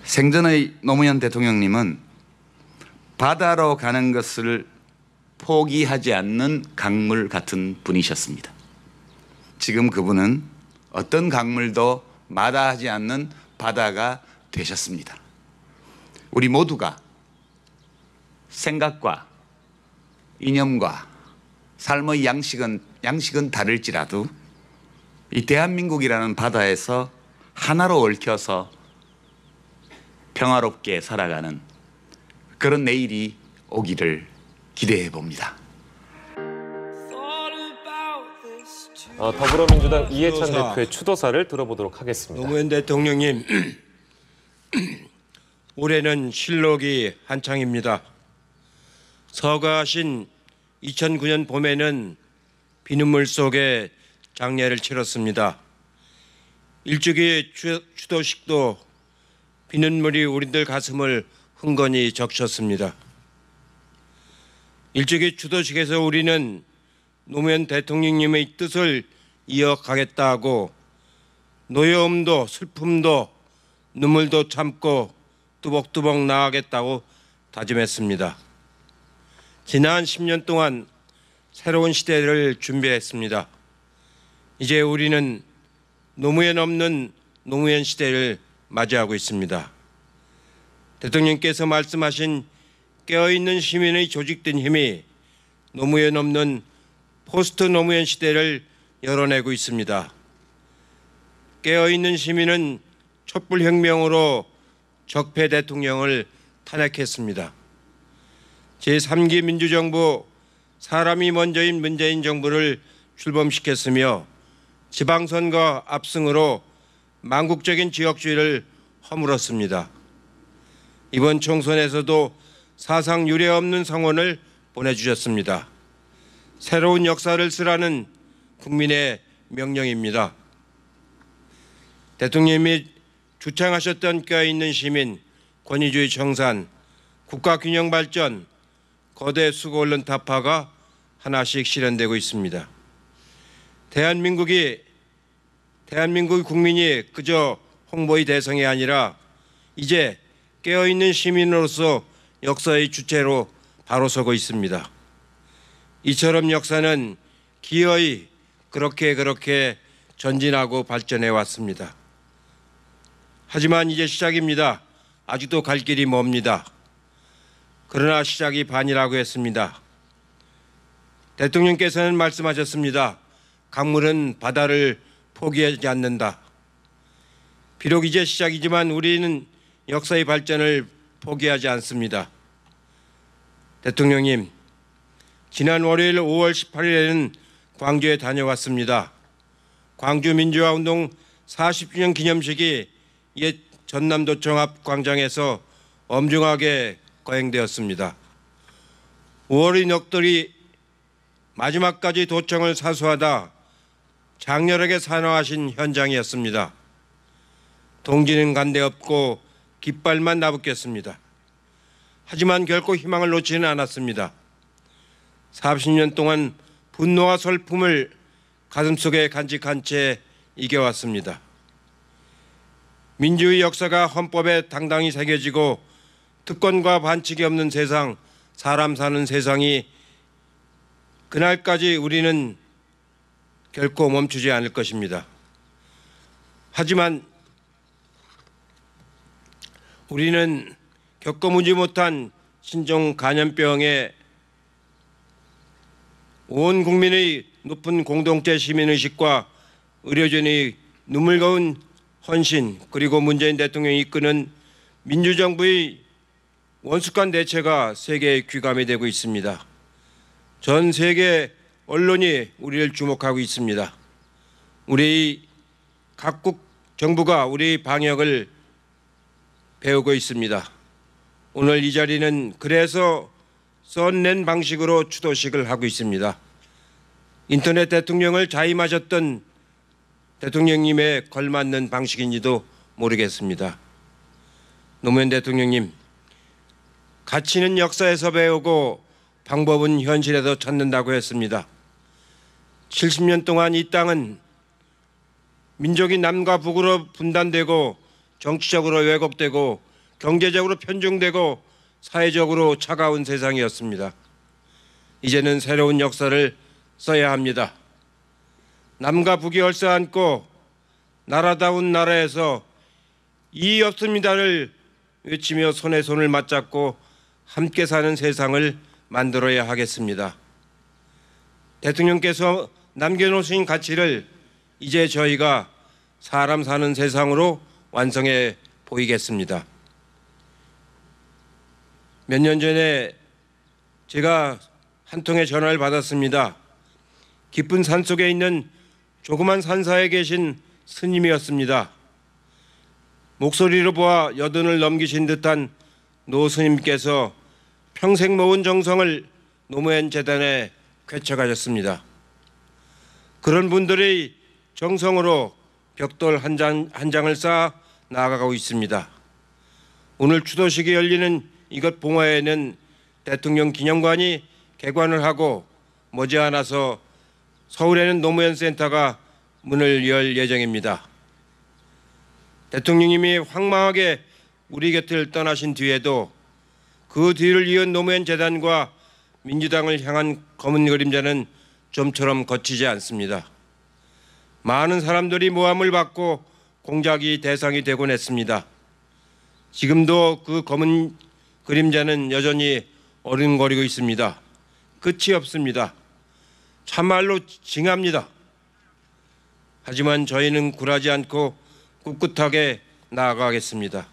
생전의 노무현 대통령님은 바다로 가는 것을 포기하지 않는 강물 같은 분이셨습니다. 지금 그분은 어떤 강물도 마다하지 않는 바다가 되셨습니다. 우리 모두가 생각과 이념과 삶의 양식은 다를지라도 이 대한민국이라는 바다에서 하나로 얽혀서 평화롭게 살아가는 그런 내일이 오기를 기대해 봅니다. 더불어민주당 이해찬 대표의 추도사를 들어보도록 하겠습니다. 노무현 대통령님, 올해는 실록이 한창입니다. 서거하신 2009년 봄에는 비눗물 속에 장례를 치렀습니다. 일주기 추도식도 비눗물이 우리들 가슴을 흥건히 적셨습니다. 일주기 추도식에서 우리는 노무현 대통령님의 뜻을 이어가겠다고 노여움도 슬픔도 눈물도 참고 뚜벅뚜벅 나아가겠다고 다짐했습니다. 지난 10년 동안 새로운 시대를 준비했습니다. 이제 우리는 노무현 없는 노무현 시대를 맞이하고 있습니다. 대통령께서 말씀하신 깨어있는 시민의 조직된 힘이 노무현 없는 포스트 노무현 시대를 열어내고 있습니다. 깨어있는 시민은 촛불혁명으로 적폐 대통령을 탄핵했습니다. 제3기 민주정부 사람이 먼저인 문재인 정부를 출범시켰으며 지방선거 압승으로 망국적인 지역주의를 허물었습니다. 이번 총선에서도 사상 유례 없는 성원을 보내주셨습니다. 새로운 역사를 쓰라는 국민의 명령입니다. 대통령님이 주창하셨던 껴있는 시민, 권위주의 청산, 국가균형 발전, 거대 수고 언론 타파가 하나씩 실현되고 있습니다. 대한민국 국민이 그저 홍보의 대상이 아니라 이제 깨어있는 시민으로서 역사의 주체로 바로 서고 있습니다. 이처럼 역사는 기어이 그렇게 전진하고 발전해 왔습니다. 하지만 이제 시작입니다. 아직도 갈 길이 멉니다. 그러나 시작이 반이라고 했습니다. 대통령께서는 말씀하셨습니다. 강물은 바다를 포기하지 않는다. 비록 이제 시작이지만 우리는 역사의 발전을 포기하지 않습니다. 대통령님, 지난 월요일 5월 18일에는 광주에 다녀왔습니다. 광주 민주화운동 40주년 기념식이 옛 전남도청 앞 광장에서 엄중하게 거행되었습니다. 5월의 넋들이 마지막까지 도청을 사수하다 장렬하게 산화하신 현장이었습니다. 동지는 간데없고 깃발만 나붙겠습니다. 하지만 결코 희망을 놓지는 않았습니다. 40년 동안 분노와 슬픔을 가슴속에 간직한 채 이겨왔습니다. 민주의 역사가 헌법에 당당히 새겨지고 특권과 반칙이 없는 세상, 사람 사는 세상이 그날까지 우리는 결코 멈추지 않을 것입니다. 하지만 우리는 겪어보지 못한 신종 감염병에 온 국민의 높은 공동체 시민의식과 의료진의 눈물겨운 헌신, 그리고 문재인 대통령이 이끄는 민주정부의 원숙한 대처가 세계에 귀감이 되고 있습니다. 전 세계 언론이 우리를 주목하고 있습니다. 우리 각국 정부가 우리 방역을 배우고 있습니다. 오늘 이 자리는 그래서 썬낸 방식으로 추도식을 하고 있습니다. 인터넷 대통령을 자임하셨던 대통령님에 걸맞는 방식인지도 모르겠습니다. 노무현 대통령님, 가치는 역사에서 배우고 방법은 현실에서 찾는다고 했습니다. 70년 동안 이 땅은 민족이 남과 북으로 분단되고 정치적으로 왜곡되고 경제적으로 편중되고 사회적으로 차가운 세상이었습니다. 이제는 새로운 역사를 써야 합니다. 남과 북이 얼싸안고 나라다운 나라에서 이의 없습니다를 외치며 손에 손을 맞잡고 함께 사는 세상을 만들어야 하겠습니다. 대통령께서 남겨놓으신 가치를 이제 저희가 사람 사는 세상으로 완성해 보이겠습니다. 몇 년 전에 제가 한 통의 전화를 받았습니다. 깊은 산속에 있는 조그만 산사에 계신 스님이었습니다. 목소리로 보아 여든을 넘기신 듯한 노 스님께서 평생 모은 정성을 노무현 재단에 쾌척하셨습니다. 그런 분들의 정성으로 벽돌 한 장을 쌓아 나아가고 있습니다. 오늘 추도식이 열리는 이것 봉화에는 대통령 기념관이 개관을 하고 머지않아서 서울에는 노무현 센터가 문을 열 예정입니다. 대통령님이 황망하게 우리 곁을 떠나신 뒤에도 그 뒤를 이은 노무현 재단과 민주당을 향한 검은 그림자는 좀처럼 거치지 않습니다. 많은 사람들이 모함을 받고 공작이 대상이 되곤 했습니다. 지금도 그 검은 그림자는 여전히 어른거리고 있습니다. 끝이 없습니다. 참말로 징합니다. 하지만 저희는 굴하지 않고 꿋꿋하게 나아가겠습니다.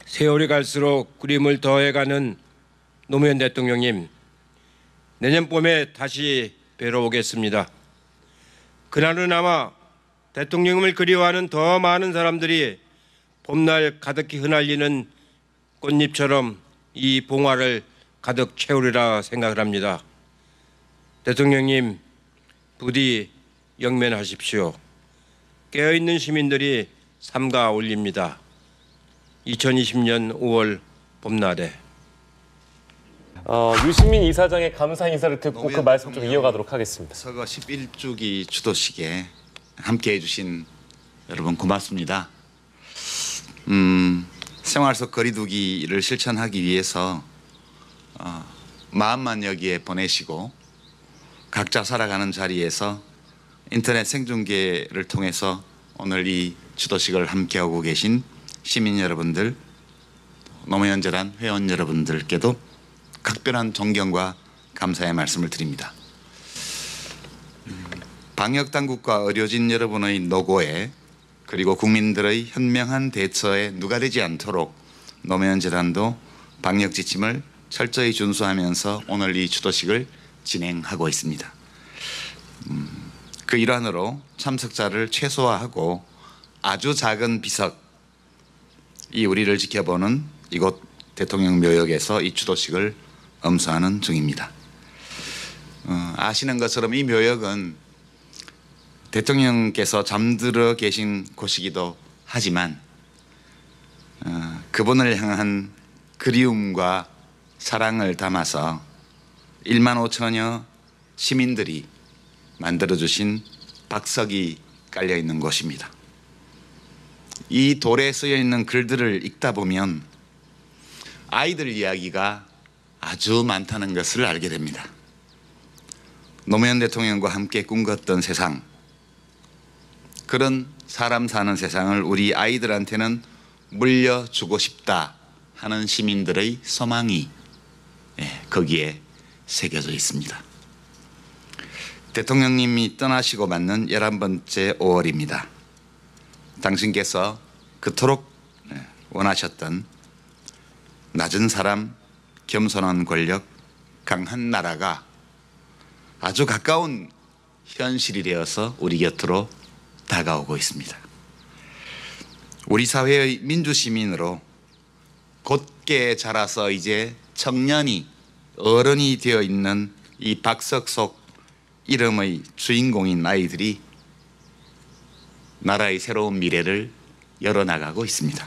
세월이 갈수록 그림을 더해가는 노무현 대통령님, 내년 봄에 다시 뵈러 오겠습니다. 그날은 아마 대통령님을 그리워하는 더 많은 사람들이 봄날 가득히 흩날리는 꽃잎처럼 이 봉화를 가득 채우리라 생각을 합니다. 대통령님, 부디 영면하십시오. 깨어있는 시민들이 삼가 올립니다. 2020년 5월 봄날에. 유시민 이사장의 감사 인사를 듣고 그 말씀 좀 이어가도록 하겠습니다. 서거 11주기 추도식에 함께해 주신 여러분 고맙습니다. 생활 속 거리두기를 실천하기 위해서 마음만 여기에 보내시고 각자 살아가는 자리에서 인터넷 생중계를 통해서 오늘 이 추도식을 함께하고 계신 시민 여러분들, 노무현 재단 회원 여러분들께도 각별한 존경과 감사의 말씀을 드립니다. 방역 당국과 의료진 여러분의 노고에 그리고 국민들의 현명한 대처에 누가 되지 않도록 노무현 재단도 방역 지침을 철저히 준수하면서 오늘 이 추도식을 진행하고 있습니다. 그 일환으로 참석자를 최소화하고 아주 작은 비석이 우리를 지켜보는 이곳 대통령 묘역에서 이 추도식을 엄수하는 중입니다. 아시는 것처럼 이 묘역은 대통령께서 잠들어 계신 곳이기도 하지만 그분을 향한 그리움과 사랑을 담아서 1만 5천여 시민들이 만들어주신 박석이 깔려있는 곳입니다. 이 돌에 쓰여있는 글들을 읽다 보면 아이들 이야기가 아주 많다는 것을 알게 됩니다. 노무현 대통령과 함께 꿈꿨던 세상, 그런 사람 사는 세상을 우리 아이들한테는 물려주고 싶다 하는 시민들의 소망이 거기에 새겨져 있습니다. 대통령님이 떠나시고 맞는 11번째 5월입니다. 당신께서 그토록 원하셨던 낮은 사람, 겸손한 권력, 강한 나라가 아주 가까운 현실이 되어서 우리 곁으로 다가오고 있습니다. 우리 사회의 민주시민으로 곧게 자라서 이제 청년이 어른이 되어 있는 이 박석 속 이름의 주인공인 아이들이 나라의 새로운 미래를 열어나가고 있습니다.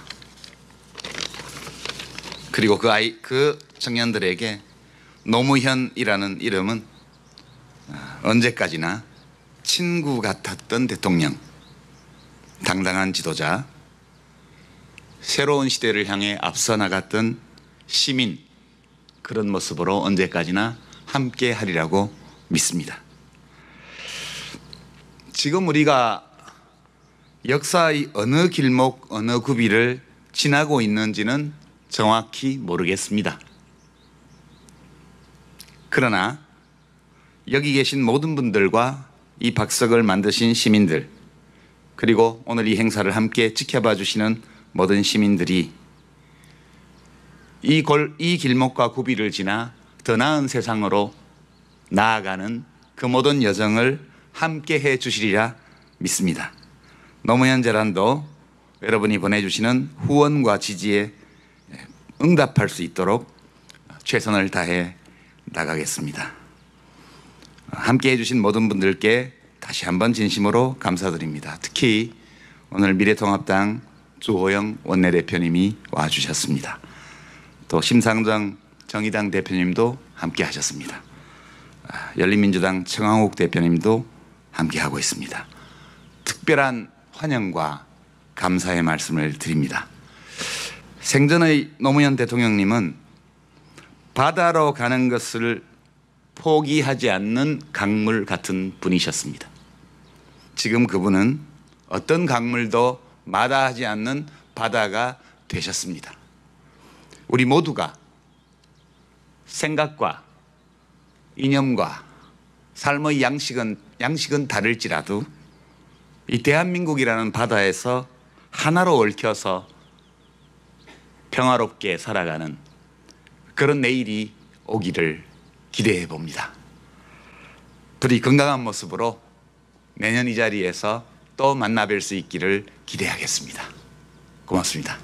그리고 그 청년들에게 노무현이라는 이름은 언제까지나 친구 같았던 대통령, 당당한 지도자, 새로운 시대를 향해 앞서 나갔던 시민, 그런 모습으로 언제까지나 함께 하리라고 믿습니다. 지금 우리가 역사의 어느 길목, 어느 구비를 지나고 있는지는 정확히 모르겠습니다. 그러나 여기 계신 모든 분들과 이 박석을 만드신 시민들, 그리고 오늘 이 행사를 함께 지켜봐 주시는 모든 시민들이 이 길목과 구비를 지나 더 나은 세상으로 나아가는 그 모든 여정을 함께 해 주시리라 믿습니다. 노무현 재단도 여러분이 보내주시는 후원과 지지에 응답할 수 있도록 최선을 다해 나가겠습니다. 함께 해주신 모든 분들께 다시 한번 진심으로 감사드립니다. 특히 오늘 미래통합당 주호영 원내대표님이 와주셨습니다. 또 심상정 정의당 대표님도 함께 하셨습니다. 열린민주당 청항욱 대표님도 함께 하고 있습니다. 특별한 환영과 감사의 말씀을 드립니다. 생전의 노무현 대통령님은 바다로 가는 것을 포기하지 않는 강물 같은 분이셨습니다. 지금 그분은 어떤 강물도 마다하지 않는 바다가 되셨습니다. 우리 모두가 생각과 이념과 삶의 양식은 다를지라도 이 대한민국이라는 바다에서 하나로 얽혀서 평화롭게 살아가는 그런 내일이 오기를 기대해 봅니다. 부디 건강한 모습으로 내년 이 자리에서 또 만나 뵐 수 있기를 기대하겠습니다. 고맙습니다.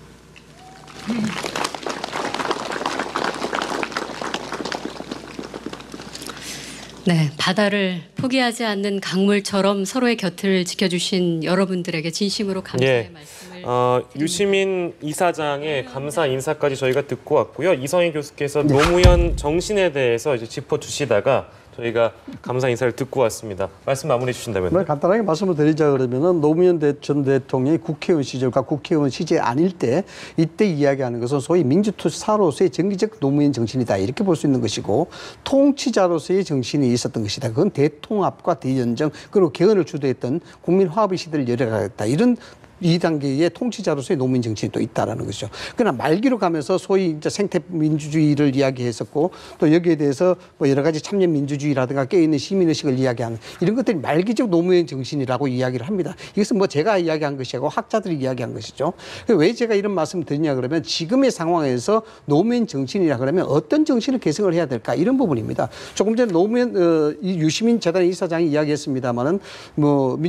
네, 바다를 포기하지 않는 강물처럼 서로의 곁을 지켜주신 여러분들에게 진심으로 감사의 말씀을 드립니다. 유시민 이사장의 감사 인사까지 저희가 듣고 왔고요. 이성희 교수께서 노무현 정신에 대해서 이제 짚어주시다가 저희가 감사 인사를 듣고 왔습니다. 말씀 마무리해 주신다면. 네, 간단하게 말씀을 드리자 그러면은 노무현 전 대통령이 국회의원 시절과 국회의원 시절 아닐 때 이때 이야기하는 것은 소위 민주투사로서의 정기적 노무현 정신이다 이렇게 볼 수 있는 것이고 통치자로서의 정신이 있었던 것이다. 그건 대통합과 대연정 그리고 개헌을 주도했던 국민 화합의 시대를 열어가겠다 이런. 이 단계의 통치자로서의 노무현 정신이 또 있다라는 것이죠. 그러나 말기로 가면서 소위 이제 생태 민주주의를 이야기했었고 또 여기에 대해서 뭐 여러 가지 참여 민주주의라든가 깨어있는 시민의식을 이야기하는 이런 것들이 말기적 노무현 정신이라고 이야기를 합니다. 이것은 뭐 제가 이야기한 것이 아니고 학자들이 이야기한 것이죠. 왜 제가 이런 말씀을 드리냐 그러면 지금의 상황에서 노무현 정신이라 그러면 어떤 정신을 개성을 해야 될까 이런 부분입니다. 조금 전에 노무현 유시민 재단 이사장이 이야기했습니다마는 뭐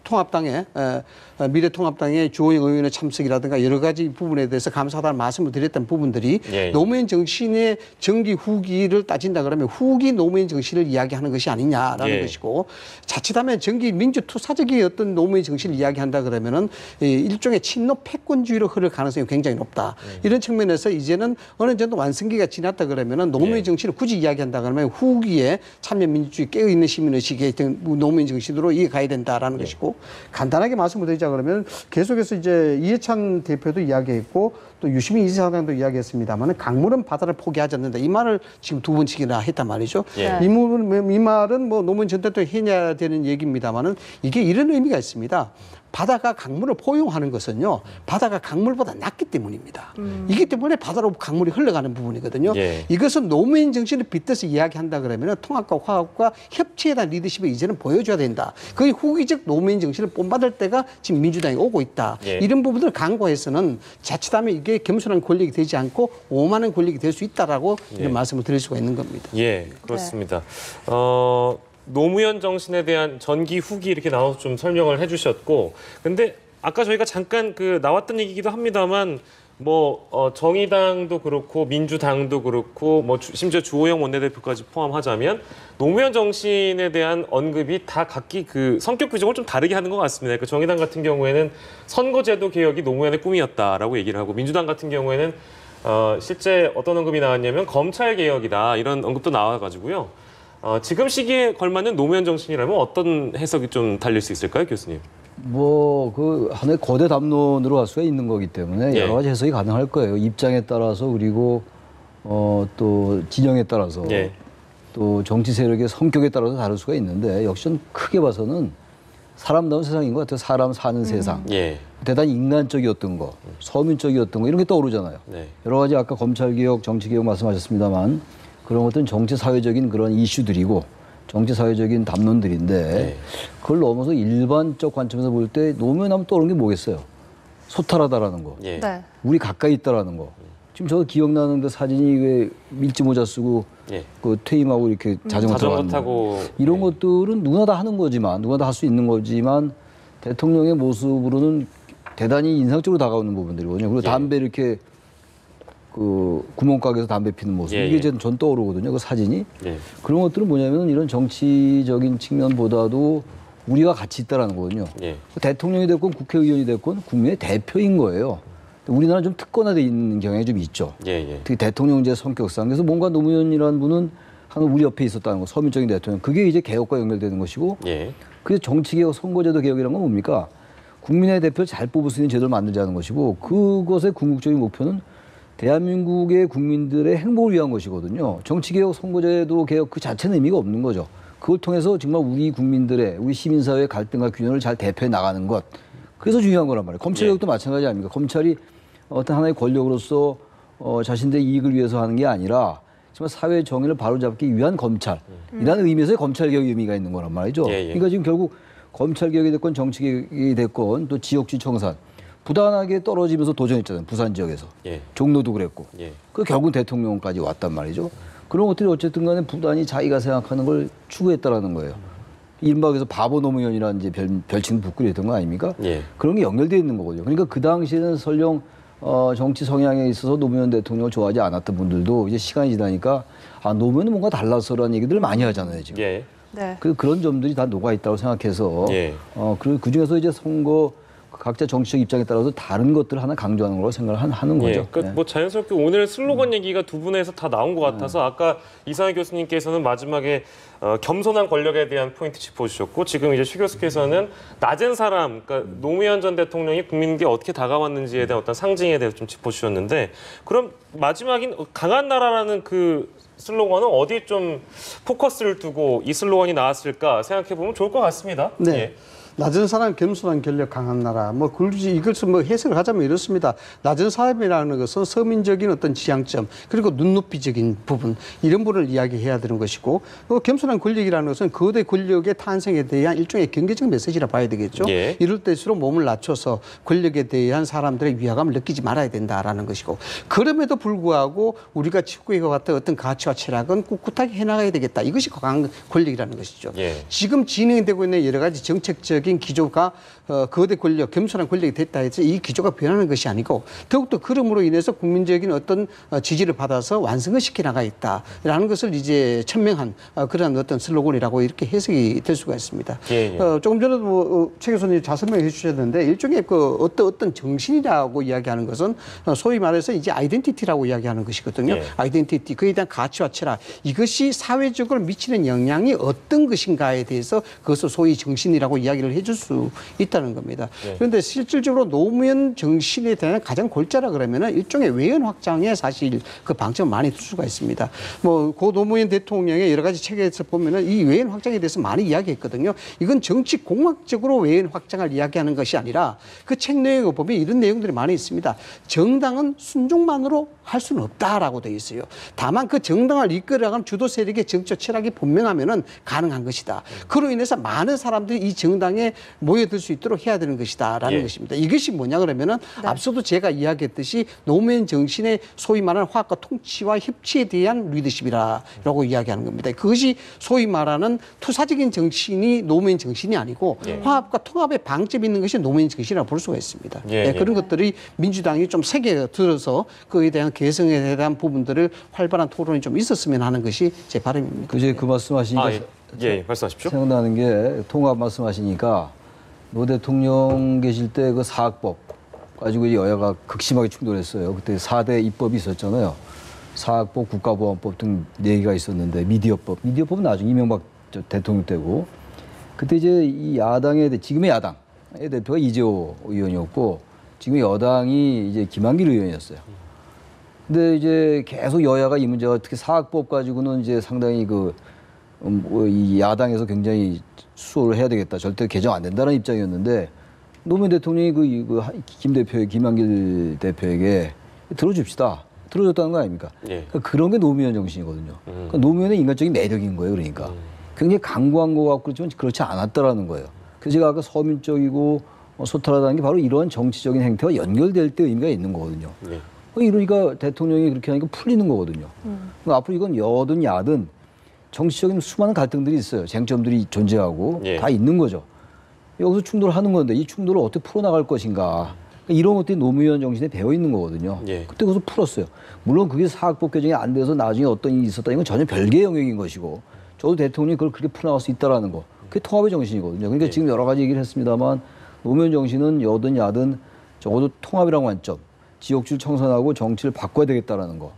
통합당의 미래통합당의 주호영 의원의 참석이라든가 여러 가지 부분에 대해서 감사하다는 말씀을 드렸던 부분들이 노무현 정신의 정기 후기를 따진다 그러면 후기 노무현 정신을 이야기하는 것이 아니냐라는 것이고 자칫하면 정기 민주투사적인 어떤 노무현 정신을 이야기한다 그러면은 일종의 친노 패권주의로 흐를 가능성이 굉장히 높다. 이런 측면에서 이제는 어느 정도 완성기가 지났다 그러면은 노무현 정신을 굳이 이야기한다 그러면 후기에 참여민주주의 깨어있는 시민의식의 노무현 정신으로 이어가야 된다라는 것이고 간단하게 말씀을 드리자 그러면 계속해서 이제 이해찬 대표도 이야기했고 또 유시민 이사장도 이야기했습니다만 강물은 바다를 포기하지 않는다. 이 말을 지금 두 번씩이나 했단 말이죠. 이 말은 뭐 노무현 전 대통령이 해야 되는 얘기입니다만은 이게 이런 의미가 있습니다. 바다가 강물을 포용하는 것은요. 바다가 강물보다 낫기 때문입니다. 이기 때문에 바다로 강물이 흘러가는 부분이거든요. 이것은 노무현 정신을 빗대서 이야기한다 그러면 통합과 화합과 협치에 대한 리더십을 이제는 보여줘야 된다. 거의 후기적 노무현 정신을 본받을 때가 지금 민주당이 오고 있다. 이런 부분들을 강구해서는 자칫하면 이게 겸손한 권력이 되지 않고 오만한 권력이 될 수 있다라고 이런 말씀을 드릴 수가 있는 겁니다. 예, 그렇습니다. 노무현 정신에 대한 전기 후기 이렇게 나와서 좀 설명을 해주셨고, 근데 아까 저희가 잠깐 나왔던 얘기기도 합니다만, 정의당도 그렇고 민주당도 그렇고 심지어 주호영 원내대표까지 포함하자면 노무현 정신에 대한 언급이 다 각기 성격 규정을 좀 다르게 하는 것 같습니다. 정의당 같은 경우에는 선거제도 개혁이 노무현의 꿈이었다라고 얘기를 하고 민주당 같은 경우에는 실제 어떤 언급이 나왔냐면 검찰 개혁이다 이런 언급도 나와가지고요. 지금 시기에 걸맞는 노무현 정신이라면 어떤 해석이 좀 달릴 수 있을까요, 교수님? 뭐 그 하나의 거대 담론으로 갈 수가 있는 거기 때문에 예. 여러 가지 해석이 가능할 거예요. 입장에 따라서 그리고 또 진영에 따라서 예. 또 정치 세력의 성격에 따라서 다를 수가 있는데 역시 좀 크게 봐서는 사람다운 세상인 것 같아요. 사람 사는 세상. 예. 대단히 인간적이었던 거, 서민적이었던 거 이런 게 떠오르잖아요. 네. 여러 가지 아까 검찰개혁, 정치개혁 말씀하셨습니다만 그런 것들은 정치 사회적인 그런 이슈들이고 정치 사회적인 담론들인데 네. 그걸 넘어서 일반적 관점에서 볼 때 노무현하면 떠오르는 게 뭐겠어요? 소탈하다라는 거, 예. 네. 우리 가까이 있다라는 거. 지금 저 기억나는데 사진이 왜 밀짚 모자 쓰고 예. 그 퇴임하고 이렇게 자전거 자전거 타고 타고 이런 예. 것들은 누구나 다 하는 거지만 누구나 다 할 수 있는 거지만 대통령의 모습으로는 대단히 인상적으로 다가오는 부분들이거든요. 그리고 예. 담배 이렇게 그 구멍가게에서 담배 피는 모습 예, 이게 예. 전 떠오르거든요. 그 사진이 예. 그런 것들은 뭐냐면 이런 정치적인 측면보다도 우리가 같이 있다라는 거거든요. 예. 대통령이 됐건 국회의원이 됐건 국민의 대표인 거예요. 우리나라는 좀 특권화돼 있는 경향이 좀 있죠. 예. 예. 특히 대통령제 성격상 그래서 뭔가 노무현이라는 분은 항상 우리 옆에 있었다는 거, 서민적인 대통령. 그게 이제 개혁과 연결되는 것이고, 예. 그래서 정치개혁, 선거제도 개혁이라는 건 뭡니까? 국민의 대표를 잘 뽑을 수 있는 제도를 만들자는 것이고, 그것의 궁극적인 목표는 대한민국의 국민들의 행복을 위한 것이거든요. 정치개혁, 선거제도 개혁 그 자체는 의미가 없는 거죠. 그걸 통해서 정말 우리 국민들의, 우리 시민사회의 갈등과 균형을 잘 대표해 나가는 것. 그래서 중요한 거란 말이에요. 검찰개혁도 마찬가지 아닙니까? 검찰이 어떤 하나의 권력으로서 자신들의 이익을 위해서 하는 게 아니라 정말 사회 정의를 바로잡기 위한 검찰이라는 의미에서 검찰개혁의 의미가 있는 거란 말이죠. 예, 예. 그러니까 지금 결국 검찰개혁이 됐건 정치개혁이 됐건 또 지역주의 청산 부단하게 떨어지면서 도전했잖아요. 부산 지역에서. 예. 종로도 그랬고. 예. 그 결국 대통령까지 왔단 말이죠. 그런 것들이 어쨌든 간에 부단히 자기가 생각하는 걸 추구했다라는 거예요. 이른바 그래서 바보 노무현이라는 이제 별칭 붙고 있던 거 아닙니까? 예. 그런 게 연결되어 있는 거거든요. 그러니까 그 당시에는 설령 정치 성향에 있어서 노무현 대통령을 좋아하지 않았던 분들도 이제 시간이 지나니까 노무현은 뭔가 달라서라는 얘기들을 많이 하잖아요, 지금. 예. 네. 그런 점들이 다 녹아 있다고 생각해서 예. 그 중에서 이제 선거 각자 정치적 입장에 따라서 다른 것들을 하나 강조하는 거라고 생각을 하는 거죠. 예, 그러니까 뭐 자연스럽게 오늘 슬로건 얘기가 두 분에서 다 나온 것 같아서 아까 이상희 교수님께서는 마지막에 겸손한 권력에 대한 포인트 짚어주셨고 지금 이제 최 교수께서는 낮은 사람, 그러니까 노무현 전 대통령이 국민에게 어떻게 다가왔는지에 대한 어떤 상징에 대해서 좀 짚어주셨는데 그럼 마지막인 강한 나라라는 그 슬로건은 어디에 좀 포커스를 두고 이 슬로건이 나왔을까 생각해 보면 좋을 것 같습니다. 네. 예. 낮은 사람, 겸손한 권력, 강한 나라. 뭐 굳이 이것을 뭐 해석을 하자면 이렇습니다. 낮은 사람이라는 것은 서민적인 어떤 지향점 그리고 눈높이적인 부분 이런 부분을 이야기해야 되는 것이고 겸손한 권력이라는 것은 거대 권력의 탄생에 대한 일종의 경계적 메시지라 봐야 되겠죠. 예. 이럴 때일수록 몸을 낮춰서 권력에 대한 사람들의 위화감을 느끼지 말아야 된다라는 것이고 그럼에도 불구하고 우리가 추구해와 같은 어떤 가치와 철학은 꿋꿋하게 해나가야 되겠다. 이것이 강한 권력이라는 것이죠. 예. 지금 진행되고 있는 여러 가지 정책적 기조가 거대 권력, 겸손한 권력이 됐다 해서 이 기조가 변하는 것이 아니고 더욱더 그럼으로 인해서 국민적인 어떤 지지를 받아서 완성을 시켜 나가 있다라는 것을 이제 천명한 그런 어떤 슬로건이라고 이렇게 해석이 될 수가 있습니다. 예, 예. 조금 전에도 최 교수님 잘 설명해 주셨는데 일종의 그 어떤 정신이라고 이야기하는 것은 소위 말해서 이제 아이덴티티라고 이야기하는 것이거든요. 예. 아이덴티티, 그에 대한 가치와 철학 이것이 사회적으로 미치는 영향이 어떤 것인가에 대해서 그것을 소위 정신이라고 이야기를 해줄 수 있다는 겁니다. 네. 그런데 실질적으로 노무현 정신에 대한 가장 골자라 그러면은 일종의 외연 확장에 사실 그 방점을 많이 둘 수가 있습니다. 뭐 고 노무현 대통령의 여러 가지 책에서 보면은 이 외연 확장에 대해서 많이 이야기했거든요. 이건 정치 공학적으로 외연 확장을 이야기하는 것이 아니라 그 책 내용을 보면 이런 내용들이 많이 있습니다. 정당은 순종만으로 할 수는 없다라고 되어 있어요. 다만 그 정당을 이끌어가는 주도 세력의 정치 철학이 분명하면은 가능한 것이다. 그로 인해서 많은 사람들이 이 정당에 모여들 수 있도록 해야 되는 것이다라는 예. 것입니다. 이것이 뭐냐 그러면은 앞서도 제가 이야기했듯이 노무현 정신의 소위 말하는 화합과 통치와 협치에 대한 리더십이라고 이야기하는 겁니다. 그것이 소위 말하는 투사적인 정신이 노무현 정신이 아니고 화합과 통합의 방점이 있는 것이 노무현 정신이라고 볼 수가 있습니다. 예, 예. 그런 것들이 민주당이 좀 세게 들어서 그에 대한 개성에 대한 부분들을 활발한 토론이 좀 있었으면 하는 것이 제 바람입니다. 그제 그 말씀하시니까 예, 말씀하십시오. 생각나는 게 통합 말씀하시니까 노 대통령 계실 때 그 사학법 가지고 이제 여야가 극심하게 충돌했어요. 그때 4대 입법이 있었잖아요. 사학법, 국가보안법 등 4개가 있었는데 미디어법은 나중에 이명박 대통령 때고 그때 이제 이 야당에 지금의 야당 대표가 이재호 의원이었고 지금 여당이 이제 김한길 의원이었어요. 근데 이제 계속 여야가 이 문제가 특히 사학법 가지고는 이제 상당히 이 야당에서 굉장히 수호를 해야 되겠다. 절대 개정 안 된다는 입장이었는데 노무현 대통령이 김한길 대표에게 들어줍시다. 들어줬다는 거 아닙니까? 예. 그러니까 그런 게 노무현 정신이거든요. 그러니까 노무현의 인간적인 매력인 거예요. 그러니까 굉장히 강구한 것 같고 그렇지만 그렇지 않았다라는 거예요. 그래서 제가 아까 서민적이고 소탈하다는 게 바로 이러한 정치적인 행태와 연결될 때 의미가 있는 거거든요. 예. 이러니까 대통령이 그렇게 하니까 풀리는 거거든요. 그러니까 앞으로 이건 여든 야든 정치적인 수많은 갈등들이 있어요. 쟁점들이 존재하고 예. 다 있는 거죠. 여기서 충돌하는 건데 이 충돌을 어떻게 풀어나갈 것인가. 그러니까 이런 것들이 노무현 정신에 배어 있는 거거든요. 예. 그때 거기서 풀었어요. 물론 그게 사학법 개정이 안 돼서 나중에 어떤 일이 있었다 이건 전혀 별개의 영역인 것이고 저도 대통령이 그걸 그렇게 풀어나갈 수 있다라는 거. 그게 통합의 정신이거든요. 그러니까 지금 여러 가지 얘기를 했습니다만 노무현 정신은 여든 야든 적어도 통합이라는 관점, 지역주를 청산하고 정치를 바꿔야 되겠다라는 거.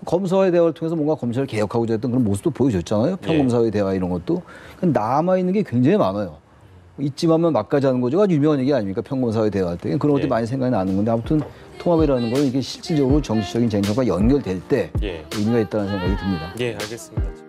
검사와의 대화를 통해서 뭔가 검찰을 개혁하고자 했던 그런 모습도 보여줬잖아요. 평검사와의 대화 이런 것도. 남아있는 게 굉장히 많아요. 잊지마면 막가자는 거죠. 아주 유명한 얘기 아닙니까? 평검사와의 대화할 때. 그런 것들이 많이 생각이 나는 건데 아무튼 통합이라는 건 이게 실질적으로 정치적인 쟁점과 연결될 때 예. 의미가 있다는 생각이 듭니다. 예, 알겠습니다.